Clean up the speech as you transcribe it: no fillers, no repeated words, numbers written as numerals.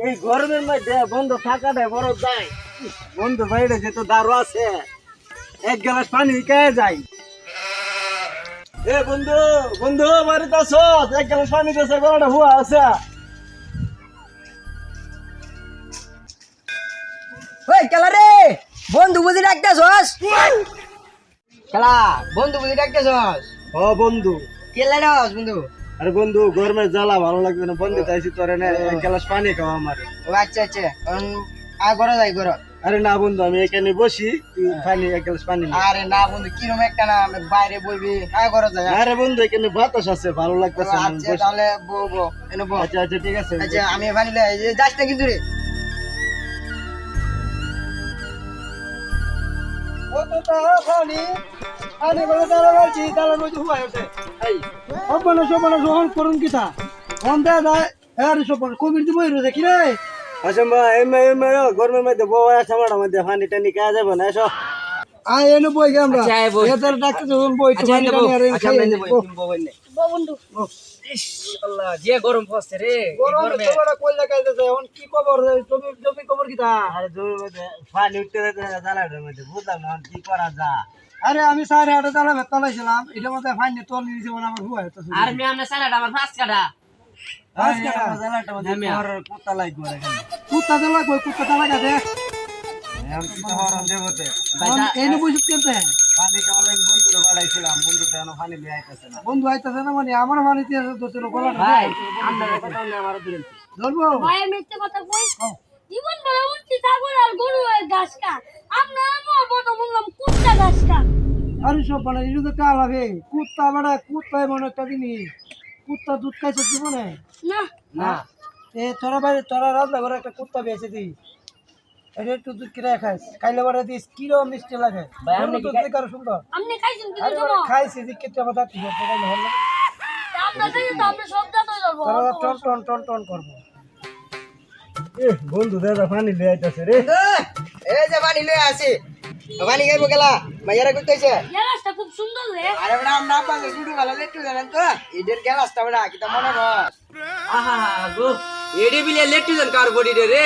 এই গরমের মধ্যে বন্ধু থাকাটাই বড় যায়। বন্ধু বাইরে যে তো দারু আছে, এক গ্লাস পানি খেয়ে যাই। এ বন্ধু, বন্ধু বাড়িতে আছো? এক গ্লাস পানি দিয়েছে, গলাটা হুয়া আছে। ওই খেলা রে, বন্ধু বুঝি ডাকতেছস? খেলা বন্ধু বুঝি ডাকতেছস? ও বন্ধু, খেলা রস বন্ধু। আরে বন্ধু গরমের জ্বালা ভালো লাগবে না, বন্ধু চাইছি তোরে না, এক গ্লাস পানি খাওয়া আমারে। ও আচ্ছা আচ্ছা, ঘরে যাই ঘর। আরে না বন্ধু, আমি এখানে বসি, তুই পানি এক গ্লাস পানি নে। আরে না বন্ধু, কিরম একটা না, আমি বাইরে বলবি ঘরে যাই। আরে বন্ধু এখানে বাতাস আছে, ভালো লাগতেছে না, আমি আচ্ছা বসি। তাহলে বো এনে বো। আচ্ছা আচ্ছা ঠিক আছে। আচ্ছা আমি পানি লই যাস না কিন্তু রে। কতটা পানি, পানি বলে দাঁড়া বলছি, দাঁড়ার মধ্যে হুয়া ওঠে। এই সবনে সবনে যখন করুন কিতা অন দেয় দেয়, আরে সবনে কবির দিব রয়েছে কি রে? আচ্ছা মা এমএ এমএ গরমের মধ্যে বউ আছে আমার মধ্যে, পানি টানি কাজ যাবে না, এসো। আয় এনে বই গে আমরা। আচ্ছা, আয় বই। এদের ডাকতে যখন বই তো পানি টানি আর আচ্ছা খাইয়ে আমি নেব। বন্ধু। ইস আল্লাহ, যে গরম পড়ছে রে গরমে তোমরা কই লাগাইতেছে, এখন কি খবর? জমি জমি খবর কিতা? আরে জমির মধ্যে পানি উঠতে যাচ্ছে জালাটার মধ্যে, বুঝলাম না কি করা যায়। আরে আমি 8:30 জালা ভাত লাইছিলাম, এটা মধ্যে পানি তোল নিয়েছে মানে আমার হুয়া হইতাছে। আর আমি আপনার সালাড আমার ফাঁস কাটা আজকে জালাটা মধ্যে তোর কুত্তা লাগবে এখানে। কুত্তা জালা কই, কুত্তা লাগা দে। আমি তো হরন দেবতে। এনে বুঝুত কেতে পানি কালে বন্ধুরে বাড়াইছিলাম, বন্ধুটা এখনো পানি লিয়ে আইতাছে না। বন্ধু আইতাছে না মানে আমার পানি দিয়ে দোসের গলা ভাই আপনার কথা না আমার দিলেন ধরবো। ভাই আমি একটা কথা কই, জীবন বড় উঠছি ছাগল আর গরু আর ঘাস খা, আমরা বড় বললাম কুত্তা ঘাস খা। আরে সব মানে এটা তো কাল হবে, কুত্তা বাড়া, কুত্তা এমন একটা জিনিস, কুত্তা দুধ খাইছে জীবনে না না। এ তোরা বাইরে তোরা রান্না করে একটা কুত্তা বেঁচে দিস, এটা একটু দুধ কিনে খাইস, খাইলে বাড়া দিস কিরম মিষ্টি লাগে। ভাই, আপনি তো দেখে আরো সুন্দর। আপনি খাইছেন কি আরে জন্য? বাড়া খাইছি যে কেটে আমার দাঁত দিয়ে পড়াইলে হল না। আমরা থেকে তো আমরা সব দাঁত হয়ে যাবো। তোরা টন টন টন টন করবো। এ বন্ধু দাদা পানি লিয়ে আইতাছে রে। এই যে পানি লই আসি, পানি খাইবো খেলা মাইয়ারা কইতেছে। গ্লাসটা খুব সুন্দর রে। আরে বড় আমরা পালে শুরু ভালো লেটু জানেন তো, এদের গ্লাসটা বড় কিটা মনে রস। আহা গো এডি বিলে লেটু জন কার বডি রে